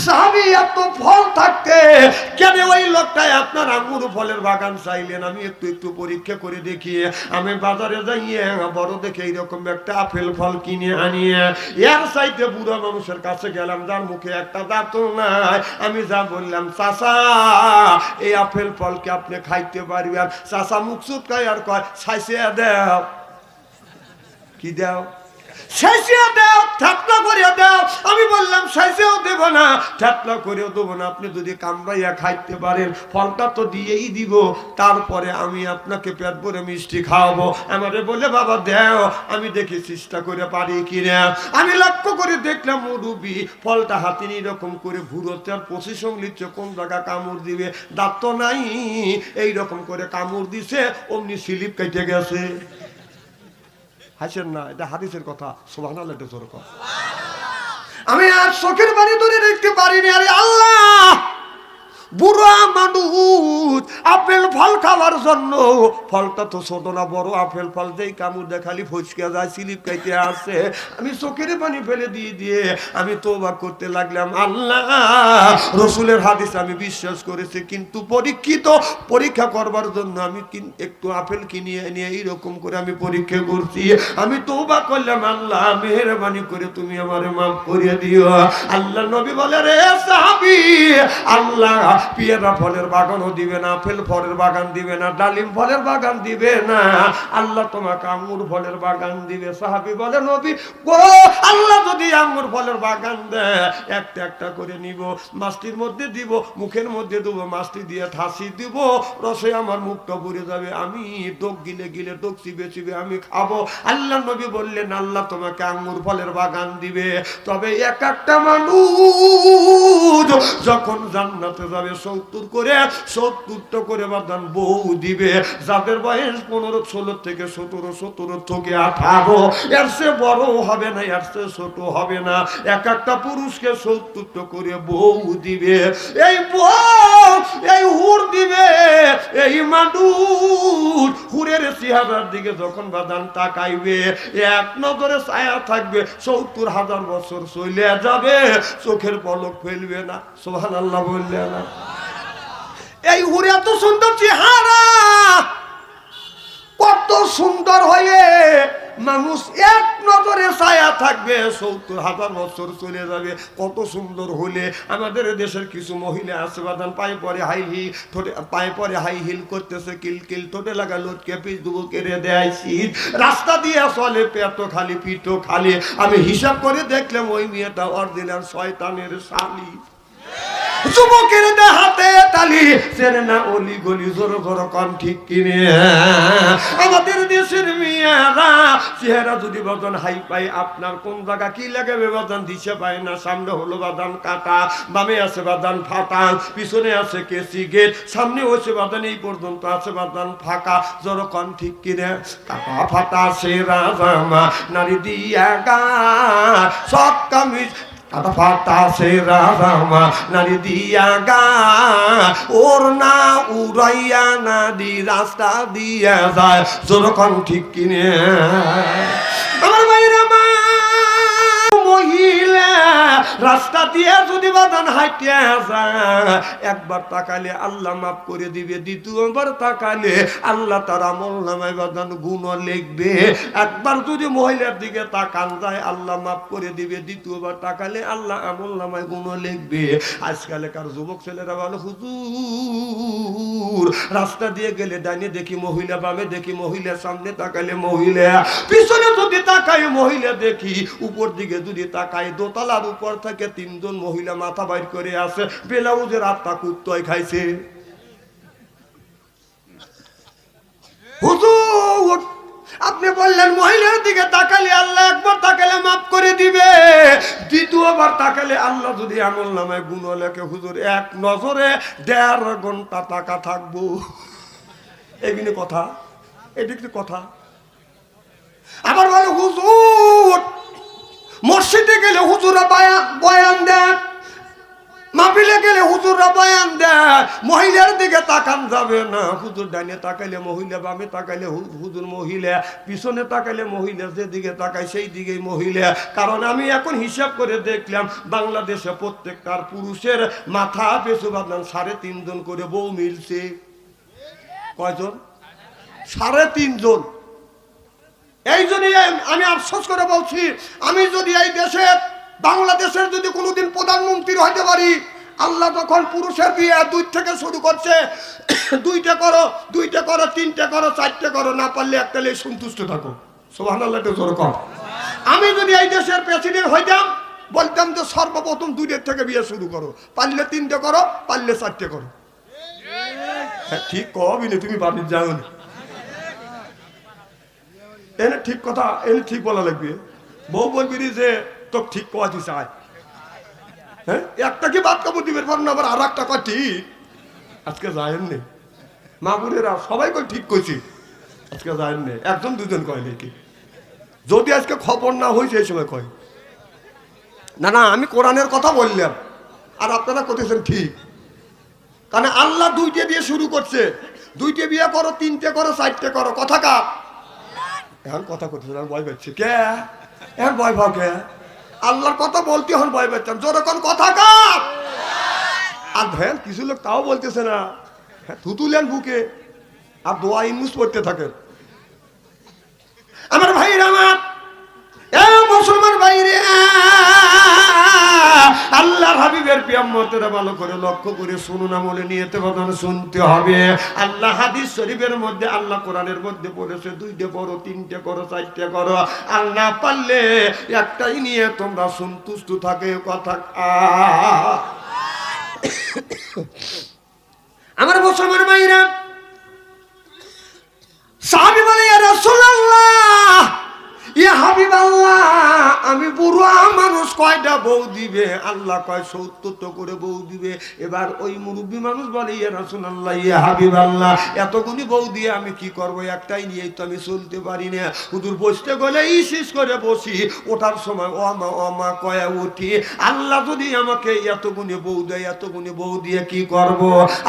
সাহাবী এত ফল থাকতে কেন ওই লোকটাই আপনার আঙ্গুর ফলের বাগান চাইলেন? আমি একটু পরীক্ষা করে দেখি। আমি বাজারে যাইয়ে বড় দেখে এইরকম একটা আপেল ফল কিনে আনিয়ে এর চাইতে বুড়ো মানুষের কাছে গেলাম যার মুখে একটা দাঁত নাই। আমি যা বললাম, চাচা এই আপেল ফলকে আপনি খাইতে পারবেন? চাচা মুখ চুটকায় আর কয়, ছাইছে দেও। কি দাও? সাইসিয়া দাও, ঠাট্টা করিয়া দাও। আমি বললাম সাইসেও দেব না, ঠাট্টা করেও দেবো না। আপনি যদি কামড়াইয়া খাইতে পারেন ফলটা তো দিয়েই দিব, তারপরে আমি আপনাকে পেট ভরে মিষ্টি খাওয়াবো। আমারে বলে, বাবা দেও, আমি দেখি চেষ্টা করে পারি কিনা। আমি লক্ষ্য করে দেখলাম মুরুবি ফলটা হাতে নিয়ে এরকম করে ঘুরোতে আর পজিশন নিচ্ছে কোন জায়গা কামড় দিবে। দাঁত তো নাই, এইরকম করে কামড় দিছে, অমনি স্লিপ কেটে গেছে। হাসেন না, এটা হাদিসের কথা। সুবহানাল্লাহ, এটা জোরে কথা। আমি আর চোখের পানি ধরে দেখতে পারিনি। আরে আল্লাহ, বুড়া মানুষ আপেল ফল খাওয়ার জন্য, ফলটা তো ছোট না বড় আপেল ফল, যেই কামড় দেখালি ফসকে যায়, স্লিপ খাইতে আসে। আমি চোখের পানি ফেলে দিয়ে আমি তওবা করতে লাগলাম। আল্লাহ রসুলের হাদিস আমি বিশ্বাস করেছি, কিন্তু পরীক্ষা করবার জন্য আমি একটু আপেল কিনিয়ে নিয়ে এইরকম করে আমি পরীক্ষা করছি। আমি তওবা করলাম, আল্লাহ মেহেরবানি করে তুমি আমারে মাফ করে দিও। আল্লাহ নবী বলে, রে সাহাবী, আল্লাহ পেয়ারা ফলের বাগানও দিবে না, আপেল ফলের বাগান দিবে না, ডালিম ফলের বাগান দিবে না, আল্লাহ তোমাকে আঙ্গুর ফলের বাগান দিবে। সাহাবী বলে, নবী গো, আল্লাহ যদি আঙ্গুর ফলের বাগান দেয়, একটা একটা করে নিব, মাছটির মধ্যে দিব, মুখের মধ্যে দেবো, মাছটি দিয়ে ঠাসি দিব, রসে আমার মুখটা ভরে যাবে, আমি ডোক গিলে গিলে ডোক চিবে চিবে আমি খাবো। আল্লাহ নবী বললেন, আল্লাহ তোমাকে আঙ্গুর ফলের বাগান দিবে, তবে এক একটা মানুষ যখন জান্নাতে যাবে 70টা করে বাদান বউ দিবে, যাদের বয়স 15-16 থেকে 17 থেকে 18, এর চেয়ে বড় হবে না, এর চেয়ে ছোট হবে না। এক একটা পুরুষকে 70টা করে বউ দিবে। এই বউ, এই হুর দিবে, এই মানুষ হুরের চেহারার দিকে যখন বাদান তাকাইবে, এক নজরে ছায়া থাকবে, 70,000 বছর চলে যাবে, চোখের পলক ফেলবে না। সুবহানাল্লাহ বললে না? এই হুরে এত সুন্দর চেহারা, কত সুন্দর হয়ে মানুষ এক নজরে ছায়া থাকবে, 70,000 বছর চলে যাবে, কত সুন্দর হলে। আমাদের দেশের কিছু মহিলা আছে বাদান, পায়ে পরে হাই হিল, পায়ে পরে হাই হিল করতেছে, কিলকিল ঠোঁটে লাগা লটকে পিছ দুবো কেড়ে দেয়, শীত রাস্তা দিয়ে চলে, পেটো খালি পিঠো খালি। আমি হিসাব করে দেখলাম ওই মেয়েটা অরিজিনাল শয়তানের শালি। যুবকের হাতে তালি চেনে না অলি গলি, জোর ঘর কম ঠিক কিনে। আমাদের দেশের মেয়েরা চেহারা যদি বাদান হাই পাই, আপনার কোন জায়গা কি লাগাবে বাদান দিশে পায় না। সামনে হলো বাদান কাটা, বামে আছে বাদান ফাটা, পিছনে আছে কেসি গেট, সামনে হচ্ছে বাদান এই পর্যন্ত আছে বাদান ফাঁকা, জোর কম ঠিক কিনে। কাটা ফাটা সেরা জামা নারী দিয়া গা, সব কামিজ কাটা ফাটা সেরা জামা নারী দিয়া গা, ওর না উড়াইয়া নারী রাস্তা দিয়া যায়, যেরকম ঠিক কিনে। আমার ভাইরা, মহিলা রাস্তা দিয়ে যদি বাদান হাইটিয়া যায়, একবার তাকালে আল্লাহ মাফ করে দিবে, দ্বিতীয়বার তাকালে আল্লাহ তার আমল নামায় বাদান গুণ লিখবে। একবার যদি মহিলার দিকে তাকান যায়, আল্লাহ মাফ করে দিবে, দ্বিতীয়বার তাকালে আল্লাহ আমল নামায় গুণ লিখবে। আজকালকার যুবক ছেলেরা বলে, হুজুর রাস্তা দিয়ে গেলে ডাইনে দেখি মহিলা, বামে দেখি মহিলা, সামনে তাকালে মহিলা, পিছনে যদি তাকাই মহিলা দেখি, উপর দিকে যদি তাকাই দোতলার উপর থেকে 3 জন মহিলা মাথা বাইর করে আছে, ব্লাউজের আটটা কুত্তয় খাইছে। হুজুর আপনি বললেন মহিলার দিকে তাকালে আল্লাহ একবার তাকালে মাফ করে দিবে, দ্বিতীয়বার তাকালে আল্লাহ যদি আমল নামায় গুণ লেখে। হুজুর এক নজরে 1.5 ঘন্টা টাকা থাকবো, এগুলি কথা, এদিকে কথা। আবার বলে, হুজুর মসজিদে গেলে হুজুরা বয়ান দেন, মাহফিলে গেলে হুজুররা বয়ান দেয়, মহিলার দিকে তাকান যাবে না। হুজুর ডাইনে তাকাইলে মহিলা, বামে তাকাইলে হুজুর মহিলা, পিছনে তাকাইলে মহিলা, যেদিকে তাকায় সেই দিকেই মহিলা। কারণ আমি এখন হিসাব করে দেখলাম বাংলাদেশে প্রত্যেকটার পুরুষের মাথা পেছু বাঁধলাম 3.5 জন করে বউ মিলছে। কয়জন? 3.5 জন। এই জন্যই আমি আফসোস করে বলছি, আমি যদি এই দেশের বাংলাদেশের যদি কোনোদিন প্রধানমন্ত্রী হইতে পারি, আল্লাহ তখন পুরুষের বিয়ে 2 থেকে শুরু করছে, 2টা করো, 2টা করো, 3টে করো, 4টে করো, না পারলে একটা লে সন্তুষ্ট থাকো। সুবহানাল্লাহ জোরে কর। আমি যদি এই দেশের প্রেসিডেন্ট হইতাম, বলতাম যে সর্বপ্রথম 2 থেকে বিয়ে শুরু করো, পারলে 3টে করো, পারলে 4টে করো। ঠিক কবি না, তুমি বাড়ি যাও না, এনে ঠিক কথা, এনে ঠিক বলা লাগবে। বউ বলবি যে তো ঠিক কথা চায়, হ্যাঁ একটা কি বাদ কাপড় দিবে পার না, আবার আর একটা কথা ঠিক। আজকে যায়েন নে মা বোনেরা সবাই কই ঠিক কইছি, আজকে যায়েন নে, 1জন 2জন কয় নাকি। যদি আজকে খবর না হয়েছে এই সময় কয় না, না আমি কোরআনের কথা বললাম আর আপনারা করতেছেন ঠিক। কারণ আল্লাহ 2টে দিয়ে শুরু করছে, 2টে বিয়ে করো, 3টে করো, 4টে করো। কথা কার? এখন কথা করতেছেন ভয় পাচ্ছি কে? এখন ভয় পাও কে? আল্লাহর কথা বলতে হন ভয় পাচ্ছেন, যখন কথা কার? আর ভ্যান কিছু লোক তাও বলতেছে না, থুতুলেন বুকে আর দোয়া ইউজ করতে থাকেন। আমার ভাইরা, আমার মুসলমান ভাইরে, আল্লাহর হাবিবের পিয়ামতেরা ভালো করে লক্ষ্য করে শুনুন, আমলে নিয়তে বদন শুনতে হবে। আল্লাহ হাদিস শরীফের মধ্যে, আল্লাহ কোরআনের মধ্যে বলেছে 2টে করো, 3টে করো, 4টে করো, আর না পারলে একটাই নিয়ে তোমরা সন্তুষ্ট থাকে। কথা আমার মুসলমান ভাইরা, সাহাবী বলে ইয়া রাসূলুল্লাহ, ইয়া হাবিবাল্লাহ, আমি বুড়া মানুষ কয়টা বউ দিবে? আল্লাহ কয় 70 করে বউ দিবে। এবার ওই মুরব্বী মানুষ বলে ইয়া রাসূলুল্লাহ, ইয়া হাবিবাল্লাহ, এতগুনি বউ দিয়ে আমি কি করব? একটাই নিয়েই তো আমি চলতে পারি না। হুজুর বসতে গেলে ইসিস করে বসি, ওঠার সময় অমা কয়া উঠি। আল্লাহ যদি আমাকে এতগুনি বউ দেয়, এতগুনি বউ দিয়ে কি করব?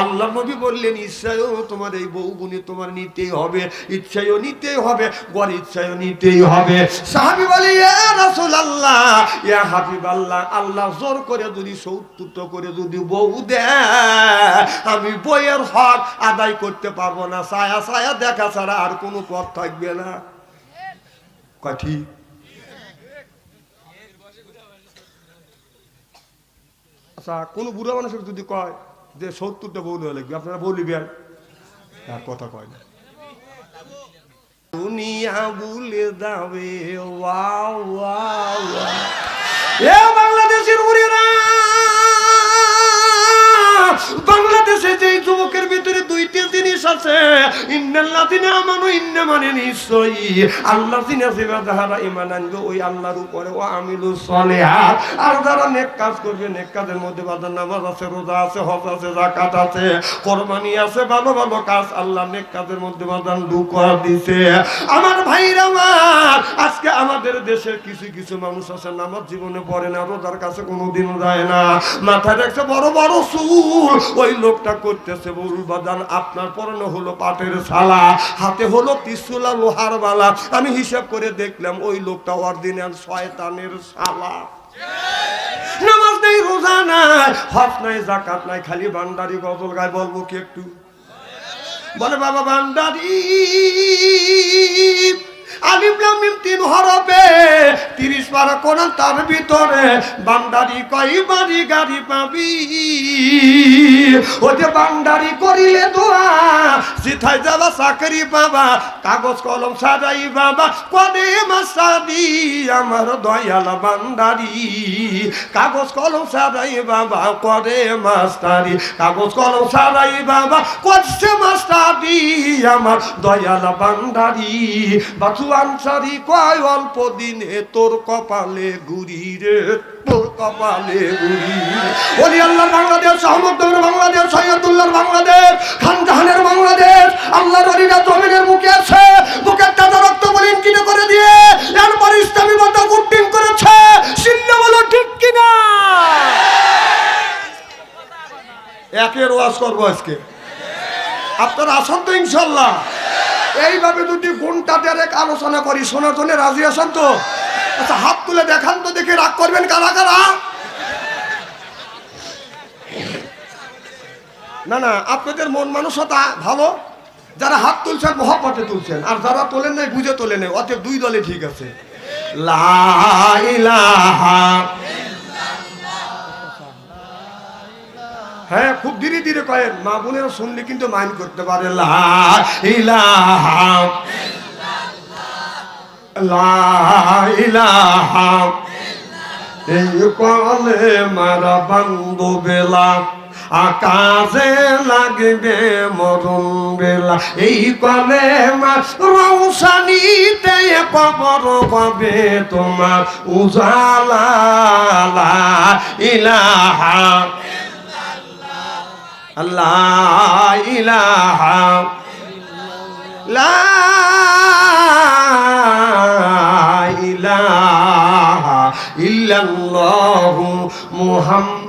আল্লাহ নবী বললেন ইচ্ছায়ও তোমার এই বউগুনি তোমার নিতেই হবে, ইচ্ছায়ও নিতেই হবে, গর ইচ্ছায়ও নিতেই হবে। সাহাবী বলে ইয়া রাসূলুল্লাহ, ইয়া হাবিবাল্লাহ, আল্লাহ জোর করে যদি 70 করে যদি বউ দেয়, আমি বইয়ের হক আদায় করতে পারবো না। ছায়া ছায়া দেখা ছাড়া আর কোনো পথ থাকবে না। কয় ঠিক? আচ্ছা কোন বুড়া মানুষের যদি কয় যে 70টা বউ দেওয়া লাগবে, আপনারা বলিবেন? আর কথা কয় না। দুনিয়া ভুলে যাবে, ওয়াও ওয়াও এ বাংলাদেশের বুড়িরা, বাংলাদেশে যে যুবকের ভিতরে 2টি জিনিস আছে, ইন্নাল্লাযিনা আমানু, ইন্না মানে নিশ্চয়ই, আল্লাযিনা যারা ঈমান আনবে ওই আল্লাহর উপরে, ও আমিলুস সলিহাত, আর যারা নেক কাজ করবে, নেক কাজের মধ্যে বাজার নামাজ আছে, রোজা আছে, হজ আছে, যাকাত আছে, কুরবানি আছে, ভালো ভালো কাজ আল্লাহ নেক কাজের মধ্যে বাজার ঢুকা দিয়েছে। আমার ভাইরা আমার, আজকে আমাদের দেশের কিছু কিছু মানুষ আছে নামাজ জীবনে পড়ে না, রোজার কাছে কোনোদিন যায় না, মাথায় রাখছে বড় বড় চুল, ওই লোকটা করতেছে বউল বাজান, আপনার পরনে হলো পাটের ছালা, হাতে হলো ত্রিশূল লোহার বালা। আমি হিসাব করে দেখলাম ওই লোকটা অরিজিনাল শয়তানের শালা। নামাজ নেই, রোজা নাই, হজ নাই, যাকাত নাই, খালি বান্দারি গজল গায়। বলবো কি একটু? বলে বাবা বান্দারি আলিফ লাম মিম 3 হরফে 30 পারা কোরআন, তার ভিতরে বান্দারি কই বাড়ি গাড়ি পাবি, ও যে বান্দারি করিলে দোয়া সিথায় যাবা চাকরি পাবা, কাগজ কলম সাজাই বাবা কদে মাসাদি, আমার দয়াল বান্দারি কাগজ কলম সাজাই বাবা করে মাস্টারি, কাগজ কলম সাজাই বাবা করছে মাস্টারি, আমার দয়াল বান্দারি। বাছু আনসারি কয় অল্প দিনে তোর কপালে ঘুরি রে, তোর কপালে ঘুরি। ওলি আল্লাহর বাংলাদেশ, আহমদনগর বাংলাদেশ, সৈয়দুল্লাহর বাংলাদেশ, খানজাহানের বাংলাদেশ, আল্লাহর ওলিরা জমিনের বুকে আছে, বুকের তাজা রক্ত বলিন কিনে করে দিয়ে এরপর ইসলামী মত গুটিং করেছে। সিন্না বলো ঠিক কিনা? একের ওয়াজ করবো আজকে। আপনারা আসেন তো ইনশাল্লাহ? এইভাবে যদি ঘন্টা দেড়েক আলোচনা করি শোনার জন্য রাজি আছেন তো? আচ্ছা হাত তুলে দেখান তো, দেখে রাগ করবেন কারা কারা? না না, আপনাদের মন মানসিকতা ভালো, যারা হাত তুলছেন মহব্বতে তুলছেন, আর যারা তোলেন নাই বুঝে তোলেন, অতএব দুই দলে ঠিক আছে। লা ইলাহা, হ্যাঁ খুব ধীরে ধীরে কয়েন, মা বোনেরা শুনলে কিন্তু মাইন্ড করতে পারে। লা ইলাহা, লা ইলাহা, এই কলে মারা বান্ধব বেলা আকাশে লাগবে মরণ বেলা, এই কলে মার রৌশানিতে কবর পাবে তোমার উজালা। লা ইলাহা, লা ইলাহা, লা ইলাহা ইল্লাল্লাহু মুহাম্মাদুর